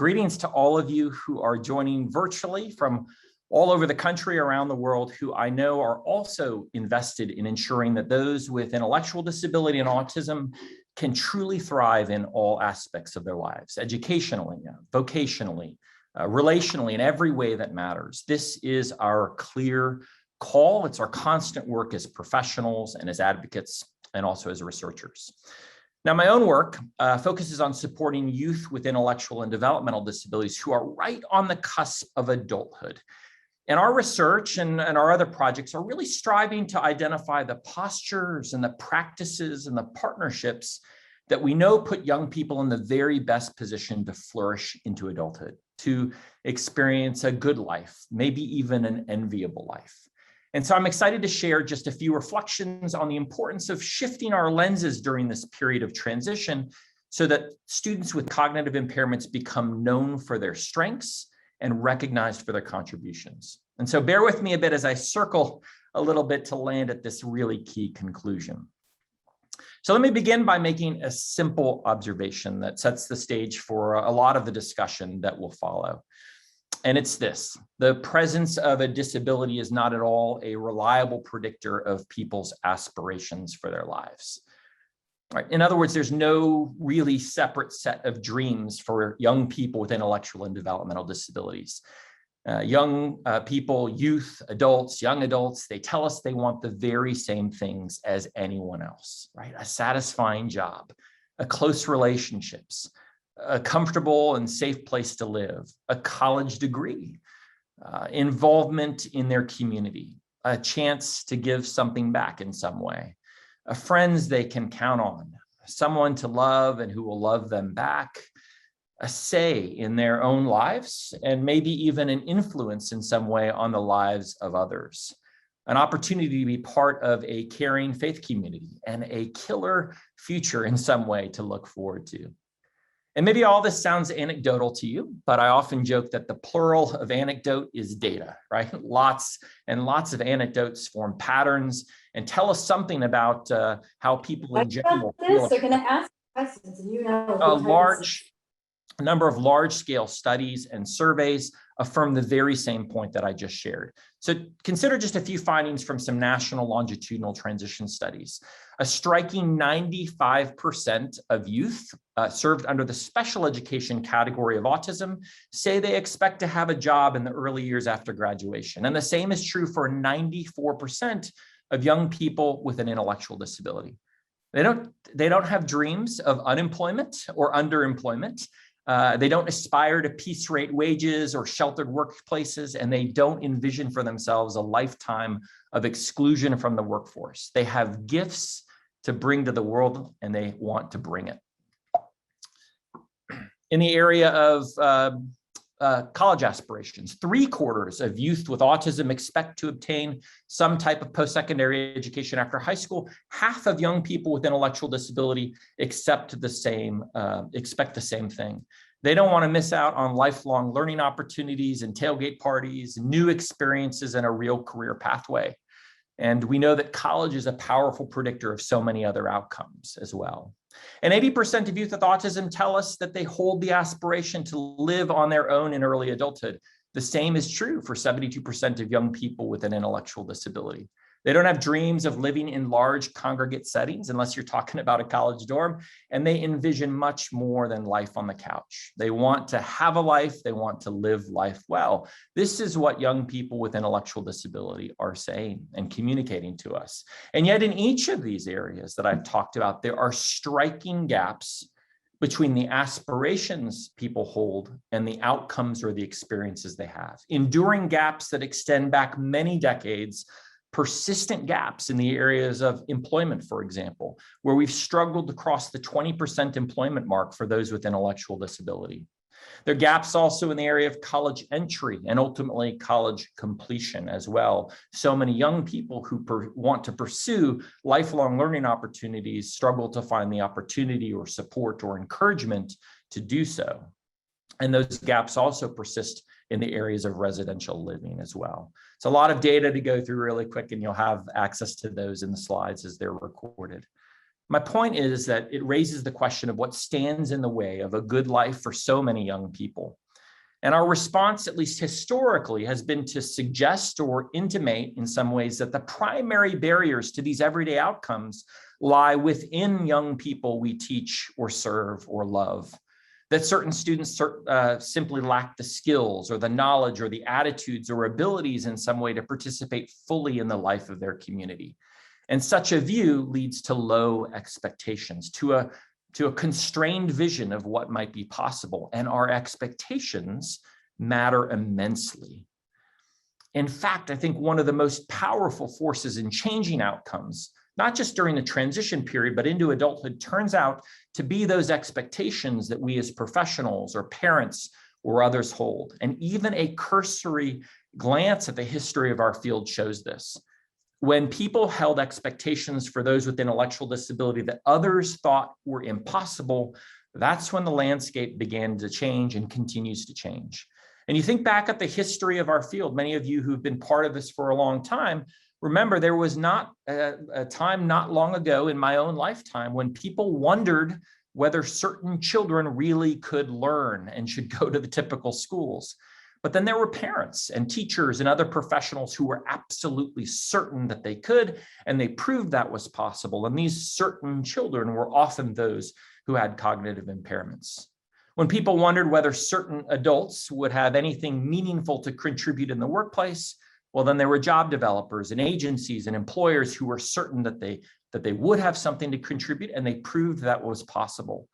greetings to all of you who are joining virtually from all over the country, around the world, who I know are also invested in ensuring that those with intellectual disability and autism can truly thrive in all aspects of their lives, educationally, vocationally, relationally, in every way that matters. This is our clear call. It's our constant work as professionals and as advocates and also as researchers. Now, my own work focuses on supporting youth with intellectual and developmental disabilities who are right on the cusp of adulthood. And our research and our other projects are really striving to identify the postures and the practices and the partnerships that we know put young people in the very best position to flourish into adulthood, to experience a good life, maybe even an enviable life. And so I'm excited to share just a few reflections on the importance of shifting our lenses during this period of transition so that students with cognitive impairments become known for their strengths and recognized for their contributions. And so bear with me a bit as I circle a little bit to land at this really key conclusion. So let me begin by making a simple observation that sets the stage for a lot of the discussion that will follow. And it's this: the presence of a disability is not at all a reliable predictor of people's aspirations for their lives. Right? In other words, there's no really separate set of dreams for young people with intellectual and developmental disabilities. Young people, youth, adults, young adults, they tell us they want the very same things as anyone else, right? A satisfying job, a close relationships, a comfortable and safe place to live, a college degree, involvement in their community, a chance to give something back in some way, friends they can count on, someone to love and who will love them back, a say in their own lives, and maybe even an influence in some way on the lives of others, an opportunity to be part of a caring faith community, and a killer future in some way to look forward to. And maybe all this sounds anecdotal to you, but I often joke that the plural of anecdote is data, right? Lots and lots of anecdotes form patterns and tell us something about how people in general feel. They're going to ask questions, and you know. A number of large-scale studies and surveys affirm the very same point that I just shared. So consider just a few findings from some national longitudinal transition studies. A striking 95% of youth served under the special education category of autism say they expect to have a job in the early years after graduation. And the same is true for 94% of young people with an intellectual disability. They don't have dreams of unemployment or underemployment. They don't aspire to piece rate wages or sheltered workplaces, and they don't envision for themselves a lifetime of exclusion from the workforce. They have gifts to bring to the world, and they want to bring it. In the area of college aspirations, 3/4 of youth with autism expect to obtain some type of post-secondary education after high school. Half of young people with intellectual disability expect the same thing. They don't want to miss out on lifelong learning opportunities and tailgate parties, new experiences, and a real career pathway. And we know that college is a powerful predictor of so many other outcomes as well. And 80% of youth with autism tell us that they hold the aspiration to live on their own in early adulthood. The same is true for 72% of young people with an intellectual disability. They don't have dreams of living in large congregate settings, unless you're talking about a college dorm, and they envision much more than life on the couch. They want to have a life, they want to live life well. This is what young people with intellectual disability are saying and communicating to us. And yet in each of these areas that I've talked about, there are striking gaps between the aspirations people hold and the outcomes or the experiences they have. Enduring gaps that extend back many decades, persistent gaps in the areas of employment, for example, where we've struggled to cross the 20% employment mark for those with intellectual disability. There are gaps also in the area of college entry and ultimately college completion as well. So many young people who want to pursue lifelong learning opportunities struggle to find the opportunity or support or encouragement to do so. And those gaps also persist in the areas of residential living as well. It's a lot of data to go through really quick, and you'll have access to those in the slides as they're recorded. My point is that it raises the question of what stands in the way of a good life for so many young people. And our response, at least historically, has been to suggest or intimate in some ways that the primary barriers to these everyday outcomes lie within young people we teach or serve or love. That certain students simply lack the skills or the knowledge or the attitudes or abilities in some way to participate fully in the life of their community. And such a view leads to low expectations, to a constrained vision of what might be possible. And our expectations matter immensely. In fact, I think one of the most powerful forces in changing outcomes, not just during the transition period, but into adulthood, turns out to be those expectations that we as professionals or parents or others hold. And even a cursory glance at the history of our field shows this. When people held expectations for those with intellectual disability that others thought were impossible, that's when the landscape began to change and continues to change. And you think back at the history of our field, many of you who've been part of this for a long time, remember there was not a time not long ago in my own lifetime when people wondered whether certain children really could learn and should go to the typical schools. But then there were parents and teachers and other professionals who were absolutely certain that they could, and they proved that was possible. And these certain children were often those who had cognitive impairments. When people wondered whether certain adults would have anything meaningful to contribute in the workplace, well, then there were job developers and agencies and employers who were certain that they would have something to contribute, and they proved that was possible.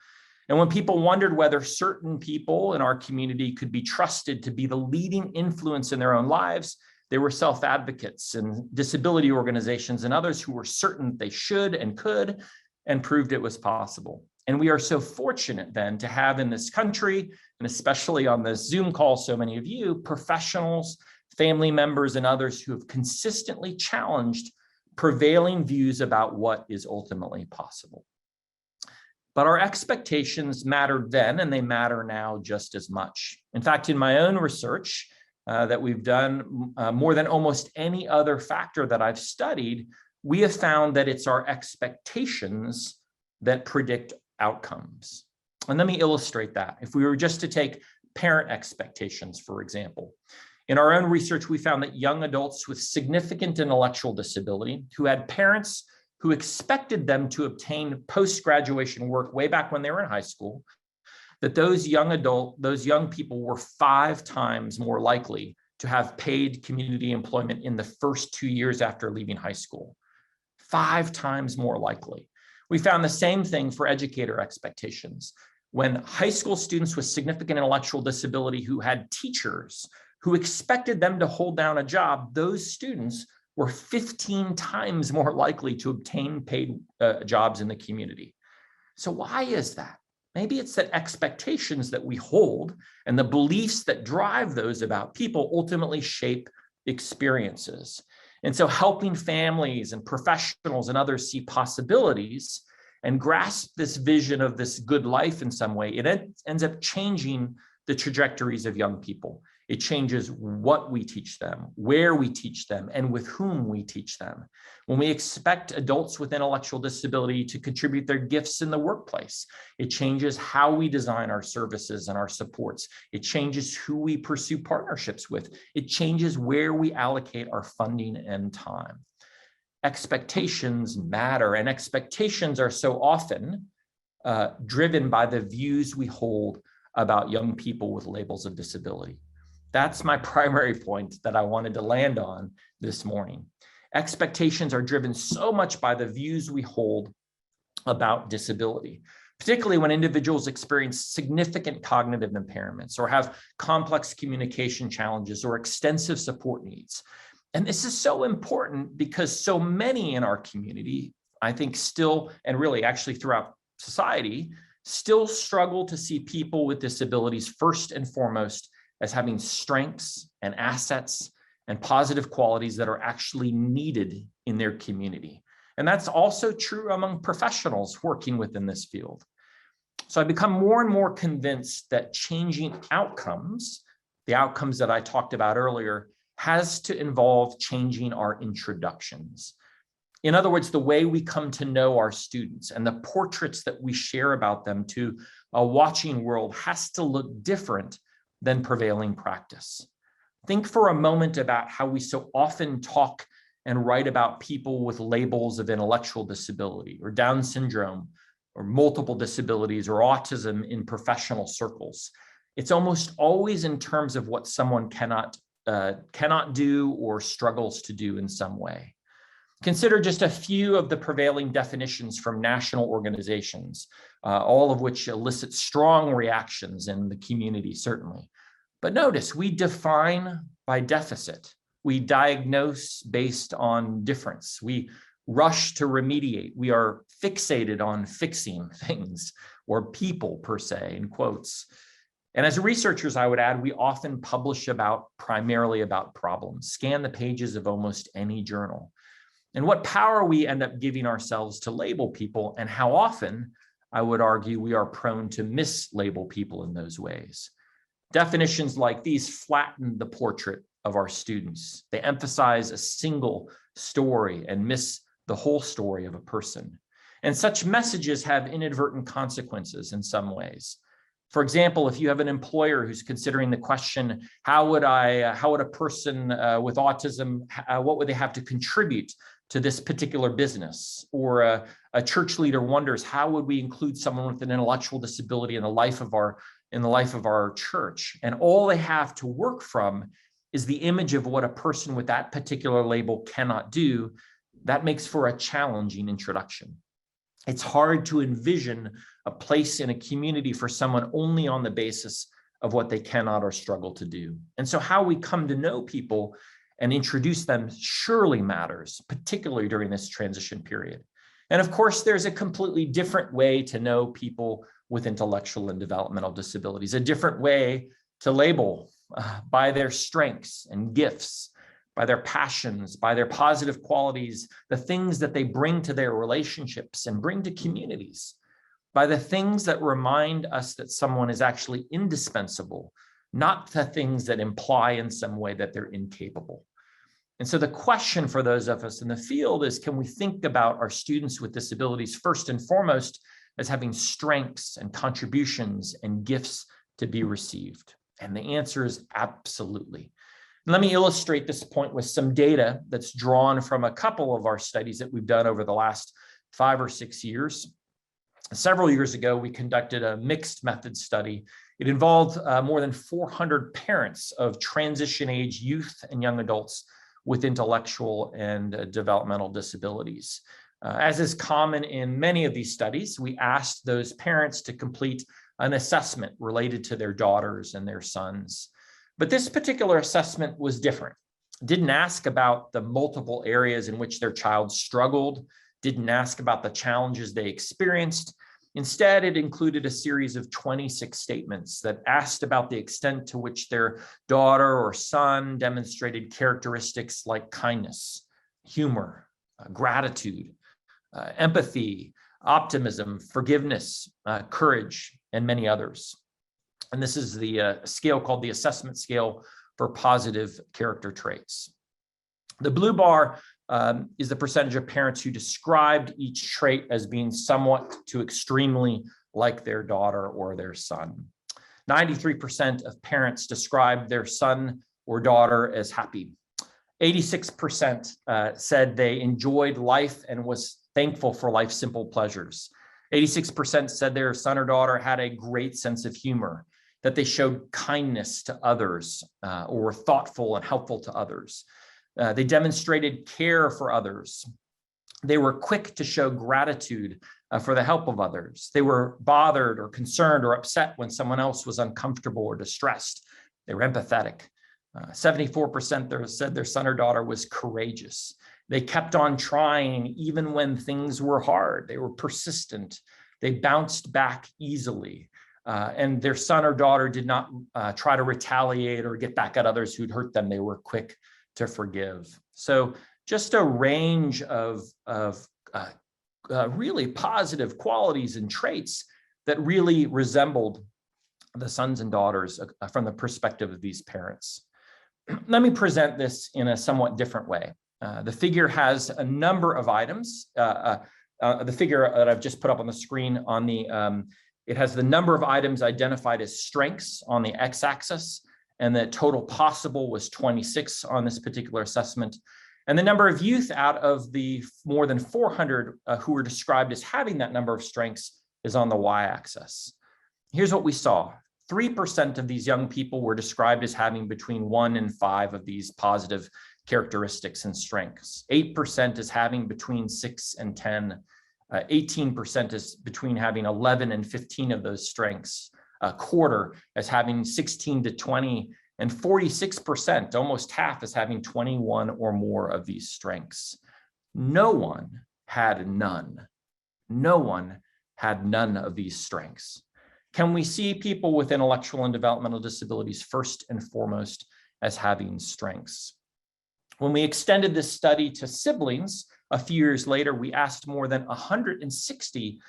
And when people wondered whether certain people in our community could be trusted to be the leading influence in their own lives, there were self-advocates and disability organizations and others who were certain they should and could, and proved it was possible. And we are so fortunate then to have in this country, and especially on this Zoom call, so many of you, professionals, family members, and others who have consistently challenged prevailing views about what is ultimately possible. But our expectations mattered then, and they matter now just as much. In fact, in my own research that we've done, more than almost any other factor that I've studied, we have found that it's our expectations that predict outcomes. And let me illustrate that. If we were just to take parent expectations, for example, in our own research, we found that young adults with significant intellectual disability who had parents who expected them to obtain post-graduation work way back when they were in high school, that those young people were 5 times more likely to have paid community employment in the first 2 years after leaving high school. 5 times more likely. We found the same thing for educator expectations. When high school students with significant intellectual disability who had teachers who expected them to hold down a job, those students were 15 times more likely to obtain paid jobs in the community. So why is that? Maybe it's that expectations that we hold and the beliefs that drive those about people ultimately shape experiences. And so helping families and professionals and others see possibilities and grasp this vision of this good life in some way, it ends up changing the trajectories of young people. It changes what we teach them, where we teach them, and with whom we teach them. When we expect adults with intellectual disability to contribute their gifts in the workplace, it changes how we design our services and our supports. It changes who we pursue partnerships with. It changes where we allocate our funding and time. Expectations matter, and expectations are so often driven by the views we hold about young people with labels of disability. That's my primary point that I wanted to land on this morning. Expectations are driven so much by the views we hold about disability, particularly when individuals experience significant cognitive impairments or have complex communication challenges or extensive support needs. And this is so important because so many in our community, I think still, and really actually throughout society, still struggle to see people with disabilities first and foremost as having strengths and assets and positive qualities that are actually needed in their community. And that's also true among professionals working within this field. So I become more and more convinced that changing outcomes, the outcomes that I talked about earlier, has to involve changing our introductions. In other words, the way we come to know our students and the portraits that we share about them to a watching world has to look different than prevailing practice. Think for a moment about how we so often talk and write about people with labels of intellectual disability or Down syndrome or multiple disabilities or autism in professional circles. It's almost always in terms of what someone cannot do or struggles to do in some way. Consider just a few of the prevailing definitions from national organizations, all of which elicit strong reactions in the community, certainly. But notice, we define by deficit. We diagnose based on difference. We rush to remediate. We are fixated on fixing things or people, per se, in quotes. And as researchers, I would add, we often publish primarily about problems. Scan the pages of almost any journal. And what power we end up giving ourselves to label people, and how often, I would argue, we are prone to mislabel people in those ways. Definitions like these flatten the portrait of our students. They emphasize a single story and miss the whole story of a person. And such messages have inadvertent consequences in some ways. For example, if you have an employer who's considering the question, how would a person with autism, what would they have to contribute to this particular business? Or a church leader wonders, how would we include someone with an intellectual disability in the life of our church? And all they have to work from is the image of what a person with that particular label cannot do. That makes for a challenging introduction. It's hard to envision a place in a community for someone only on the basis of what they cannot or struggle to do. And so how we come to know people and introduce them surely matters, particularly during this transition period. And of course, there's a completely different way to know people with intellectual and developmental disabilities, a different way to label by their strengths and gifts, by their passions, by their positive qualities, the things that they bring to their relationships and bring to communities, by the things that remind us that someone is actually indispensable, not the things that imply in some way that they're incapable. And so the question for those of us in the field is, can we think about our students with disabilities first and foremost as having strengths and contributions and gifts to be received? And the answer is absolutely. And let me illustrate this point with some data that's drawn from a couple of our studies that we've done over the last 5 or 6 years. Several years ago, we conducted a mixed method study. It involved more than 400 parents of transition age youth and young adults with intellectual and developmental disabilities. As is common in many of these studies, we asked those parents to complete an assessment related to their daughters and their sons. But this particular assessment was different. Didn't ask about the multiple areas in which their child struggled, didn't ask about the challenges they experienced. Instead, it included a series of 26 statements that asked about the extent to which their daughter or son demonstrated characteristics like kindness, humor, gratitude, empathy, optimism, forgiveness, courage, and many others. And this is the scale called the assessment scale for positive character traits. The blue bar is the percentage of parents who described each trait as being somewhat to extremely like their daughter or their son. 93% of parents described their son or daughter as happy. 86% said they enjoyed life and was thankful for life's simple pleasures. 86% said their son or daughter had a great sense of humor, that they showed kindness to others or were thoughtful and helpful to others. They demonstrated care for others. They were quick to show gratitude for the help of others. They were bothered or concerned or upset when someone else was uncomfortable or distressed. They were empathetic. 74% said their son or daughter was courageous. They kept on trying even when things were hard. They were persistent. They bounced back easily. And their son or daughter did not try to retaliate or get back at others who'd hurt them. They were quick to forgive. So just a range of really positive qualities and traits that really resembled the sons and daughters from the perspective of these parents. Let me present this in a somewhat different way. The figure has a number of items. The figure that I've just put up on the screen it has the number of items identified as strengths on the x-axis, and the total possible was 26 on this particular assessment. And the number of youth out of the more than 400 who were described as having that number of strengths is on the y-axis. Here's what we saw. 3% of these young people were described as having between 1 and 5 of these positive characteristics and strengths. 8% is having between 6 and 10. 18% is between having 11 and 15 of those strengths. A quarter as having 16 to 20, and 46%, almost half, is having 21 or more of these strengths. No one had none. No one had none of these strengths. Can we see people with intellectual and developmental disabilities first and foremost as having strengths? When we extended this study to siblings, a few years later, we asked more than 160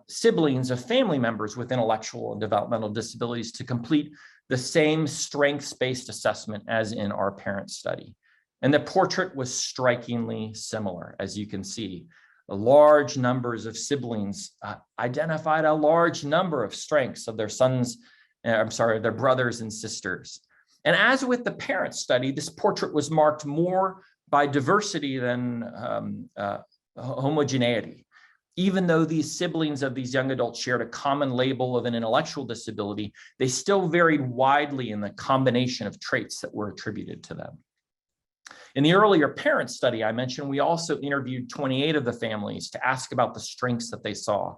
siblings of family members with intellectual and developmental disabilities to complete the same strengths-based assessment as in our parent study. And the portrait was strikingly similar, as you can see. Large numbers of siblings identified a large number of strengths of their their brothers and sisters. And as with the parent study, this portrait was marked more by diversity than homogeneity. Even though these siblings of these young adults shared a common label of an intellectual disability, they still varied widely in the combination of traits that were attributed to them. In the earlier parent study I mentioned, we also interviewed 28 of the families to ask about the strengths that they saw.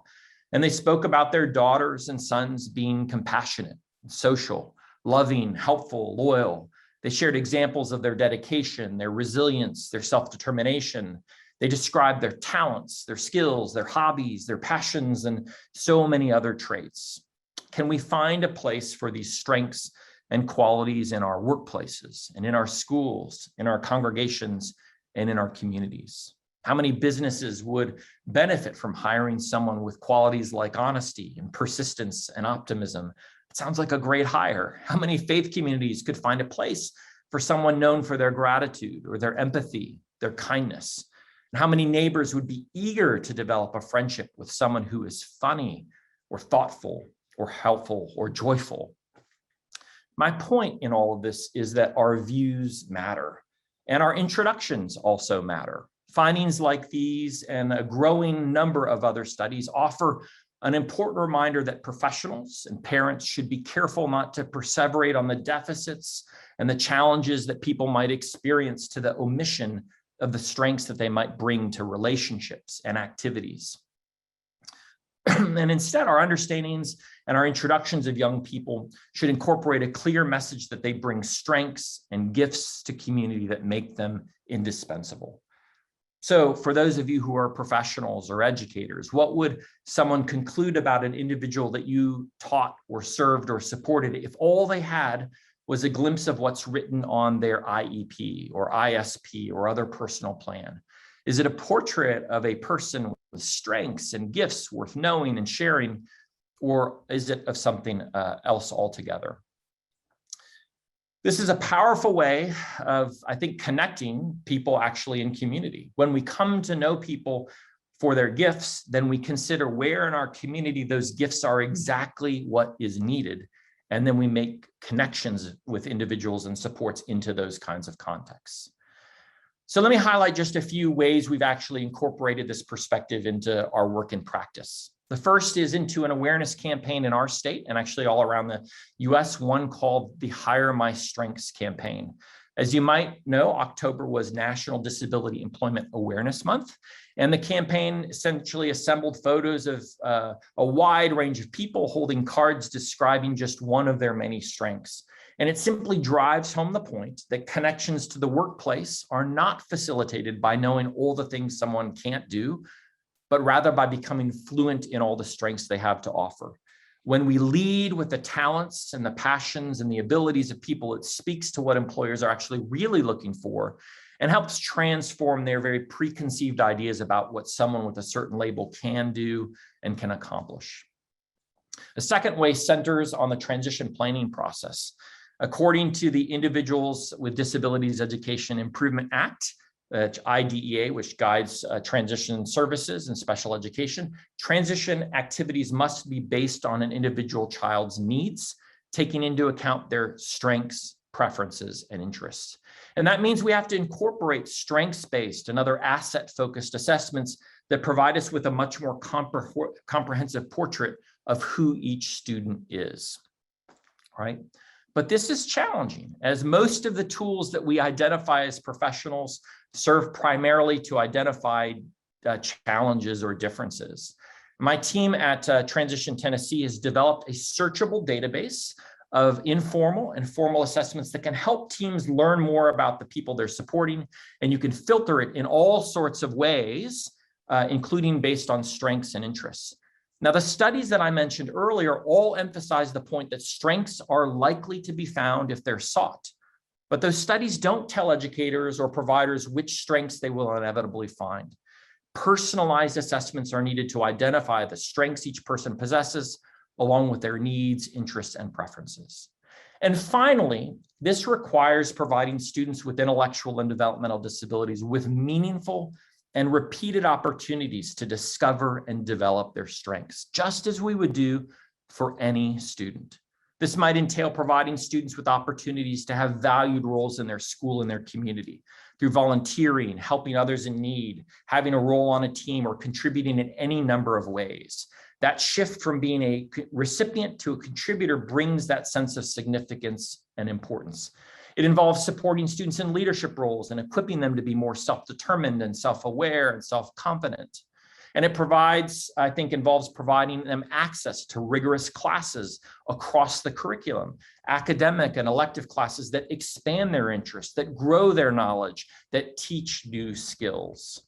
And they spoke about their daughters and sons being compassionate, social, loving, helpful, loyal. They shared examples of their dedication, their resilience, their self-determination. They described their talents, their skills, their hobbies, their passions, and so many other traits. Can we find a place for these strengths and qualities in our workplaces and in our schools, in our congregations, and in our communities? How many businesses would benefit from hiring someone with qualities like honesty and persistence and optimism? It sounds like a great hire. How many faith communities could find a place for someone known for their gratitude or their empathy, their kindness? And how many neighbors would be eager to develop a friendship with someone who is funny or thoughtful or helpful or joyful? My point in all of this is that our views matter, and our introductions also matter. Findings like these and a growing number of other studies offer an important reminder that professionals and parents should be careful not to perseverate on the deficits and the challenges that people might experience to the omission of the strengths that they might bring to relationships and activities. And instead, our understandings and our introductions of young people should incorporate a clear message that they bring strengths and gifts to community that make them indispensable. So for those of you who are professionals or educators, what would someone conclude about an individual that you taught or served or supported if all they had was a glimpse of what's written on their IEP or ISP or other personal plan? Is it a portrait of a person with strengths and gifts worth knowing and sharing, or is it of something else altogether? This is a powerful way of, I think, connecting people actually in community. When we come to know people for their gifts, then we consider where in our community those gifts are exactly what is needed. And then we make connections with individuals and supports into those kinds of contexts. So let me highlight just a few ways we've actually incorporated this perspective into our work and practice. The first is into an awareness campaign in our state and actually all around the US, one called the Hire My Strengths campaign. As you might know, October was National Disability Employment Awareness Month, and the campaign essentially assembled photos of a wide range of people holding cards describing just one of their many strengths. And it simply drives home the point that connections to the workplace are not facilitated by knowing all the things someone can't do, but rather by becoming fluent in all the strengths they have to offer. When we lead with the talents and the passions and the abilities of people, it speaks to what employers are actually really looking for and helps transform their very preconceived ideas about what someone with a certain label can do and can accomplish. The second way centers on the transition planning process. According to the Individuals with Disabilities Education Improvement Act, IDEA, which guides transition services and special education. Transition activities must be based on an individual child's needs, taking into account their strengths, preferences, and interests. And that means we have to incorporate strengths-based and other asset-focused assessments that provide us with a much more comprehensive portrait of who each student is, right? But this is challenging, as most of the tools that we identify as professionals serve primarily to identify challenges or differences. My team at Transition Tennessee has developed a searchable database of informal and formal assessments that can help teams learn more about the people they're supporting, and you can filter it in all sorts of ways, including based on strengths and interests. Now, the studies that I mentioned earlier all emphasize the point that strengths are likely to be found if they're sought. But those studies don't tell educators or providers which strengths they will inevitably find. Personalized assessments are needed to identify the strengths each person possesses, along with their needs, interests, and preferences. And finally, this requires providing students with intellectual and developmental disabilities with meaningful and repeated opportunities to discover and develop their strengths, just as we would do for any student. This might entail providing students with opportunities to have valued roles in their school and their community through volunteering, helping others in need, having a role on a team, or contributing in any number of ways. That shift from being a recipient to a contributor brings that sense of significance and importance. It involves supporting students in leadership roles and equipping them to be more self-determined and self-aware and self-confident. And it involves providing them access to rigorous classes across the curriculum, academic and elective classes that expand their interests, that grow their knowledge, that teach new skills.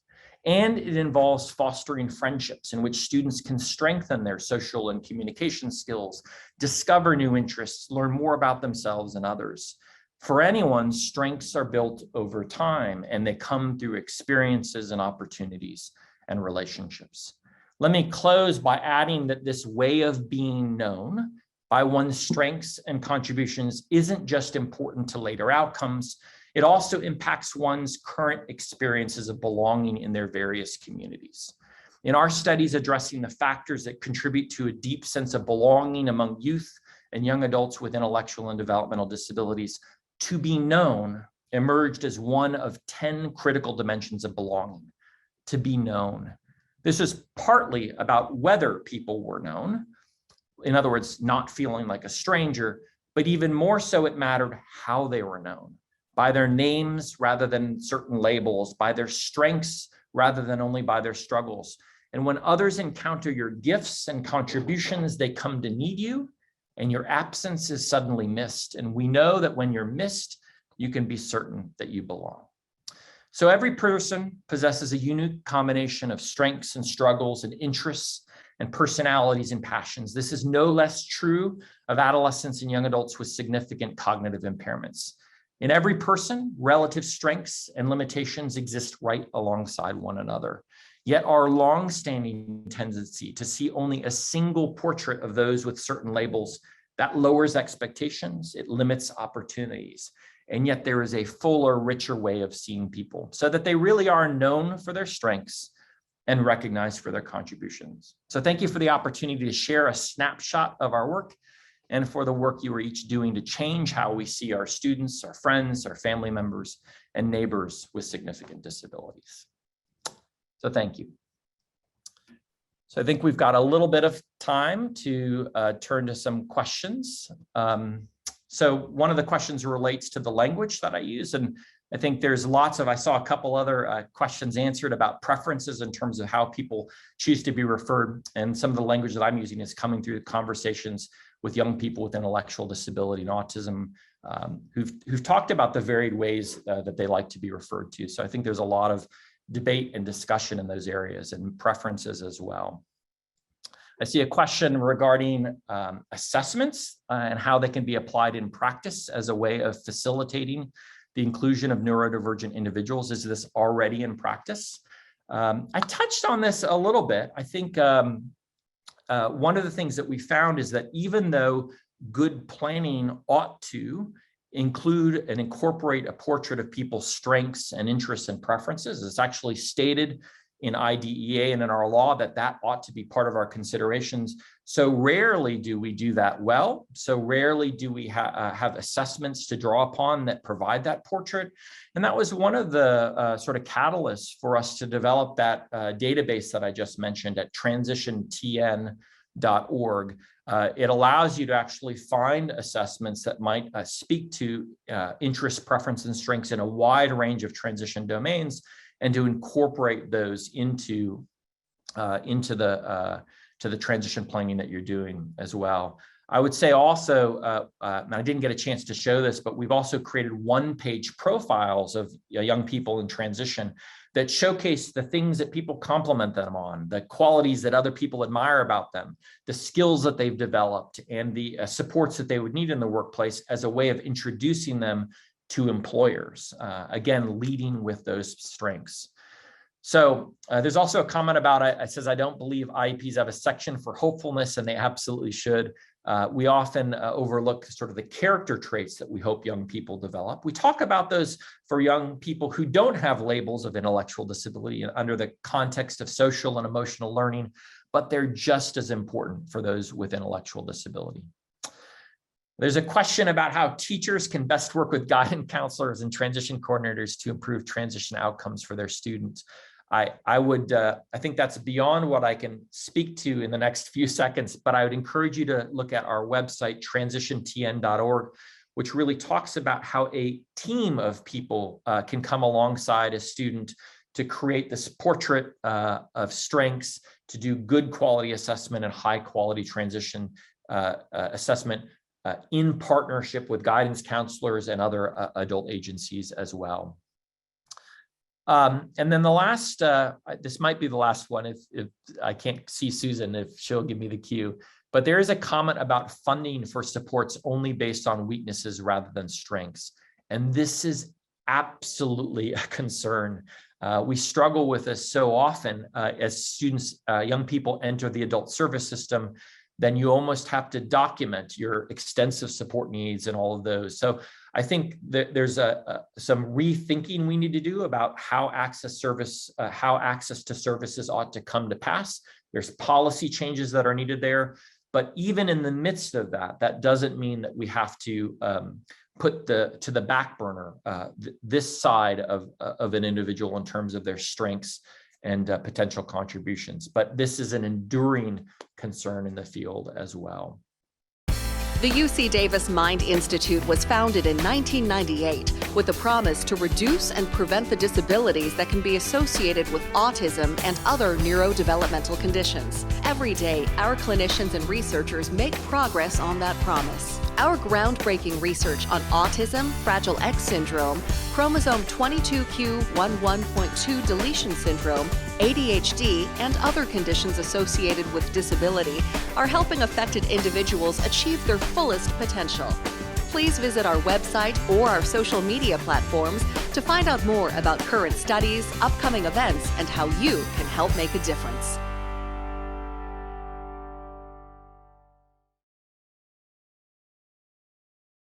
And it involves fostering friendships in which students can strengthen their social and communication skills, discover new interests, learn more about themselves and others. For anyone, strengths are built over time, and they come through experiences and opportunities and relationships. Let me close by adding that this way of being known by one's strengths and contributions isn't just important to later outcomes. It also impacts one's current experiences of belonging in their various communities. In our studies addressing the factors that contribute to a deep sense of belonging among youth and young adults with intellectual and developmental disabilities, to be known emerged as one of 10 critical dimensions of belonging. To be known. This is partly about whether people were known, in other words, not feeling like a stranger, but even more so it mattered how they were known, by their names rather than certain labels, by their strengths rather than only by their struggles. And when others encounter your gifts and contributions, they come to need you, and your absence is suddenly missed. And we know that when you're missed, you can be certain that you belong. So every person possesses a unique combination of strengths and struggles and interests and personalities and passions. This is no less true of adolescents and young adults with significant cognitive impairments. In every person, relative strengths and limitations exist right alongside one another. Yet our long-standing tendency to see only a single portrait of those with certain labels, that lowers expectations, it limits opportunities. And yet there is a fuller, richer way of seeing people so that they really are known for their strengths and recognized for their contributions. So thank you for the opportunity to share a snapshot of our work and for the work you are each doing to change how we see our students, our friends, our family members, and neighbors with significant disabilities. So thank you. So I think we've got a little bit of time to turn to some questions. So one of the questions relates to the language that I use, and I think there's I saw a couple other questions answered about preferences in terms of how people choose to be referred, and some of the language that I'm using is coming through the conversations with young people with intellectual disability and autism who've talked about the varied ways that they like to be referred to. So I think there's a lot of debate and discussion in those areas and preferences as well. I see a question regarding assessments and how they can be applied in practice as a way of facilitating the inclusion of neurodivergent individuals. Is this already in practice? I touched on this a little bit. I think one of the things that we found is that even though good planning ought to include and incorporate a portrait of people's strengths and interests and preferences. It's actually stated in IDEA and in our law that ought to be part of our considerations. So rarely do we do that well. So rarely do we have assessments to draw upon that provide that portrait. And that was one of the sort of catalysts for us to develop that database that I just mentioned at transitiontn.org. It allows you to actually find assessments that might speak to interest, preference, and strengths in a wide range of transition domains, and to incorporate those into the transition planning that you're doing as well. I would say also, and I didn't get a chance to show this, but we've also created one-page profiles of young people in transition that showcase the things that people compliment them on, the qualities that other people admire about them, the skills that they've developed, and the supports that they would need in the workplace as a way of introducing them to employers, again, leading with those strengths. So there's also a comment about it says, I don't believe IEPs have a section for hopefulness, and they absolutely should. We often overlook sort of the character traits that we hope young people develop. We talk about those for young people who don't have labels of intellectual disability under the context of social and emotional learning, but they're just as important for those with intellectual disability. There's a question about how teachers can best work with guidance counselors and transition coordinators to improve transition outcomes for their students. I think that's beyond what I can speak to in the next few seconds, but I would encourage you to look at our website, transitiontn.org, which really talks about how a team of people can come alongside a student to create this portrait of strengths, to do good quality assessment and high quality transition assessment in partnership with guidance counselors and other adult agencies as well. And then the last, this might be the last one if I can't see Susan, if she'll give me the cue, but there is a comment about funding for supports only based on weaknesses rather than strengths. And this is absolutely a concern. We struggle with this so often as students, young people enter the adult service system. Then you almost have to document your extensive support needs and all of those. So I think that there's some rethinking we need to do about how access to services ought to come to pass. There's policy changes that are needed there, but even in the midst of that, that doesn't mean that we have to put to the back burner this side of an individual in terms of their strengths and potential contributions. But this is an enduring concern in the field as well. The UC Davis Mind Institute was founded in 1998 with the promise to reduce and prevent the disabilities that can be associated with autism and other neurodevelopmental conditions. Every day, our clinicians and researchers make progress on that promise. Our groundbreaking research on autism, Fragile X syndrome, chromosome 22q11.2 deletion syndrome, ADHD, and other conditions associated with disability are helping affected individuals achieve their fullest potential. Please visit our website or our social media platforms to find out more about current studies, upcoming events, and how you can help make a difference.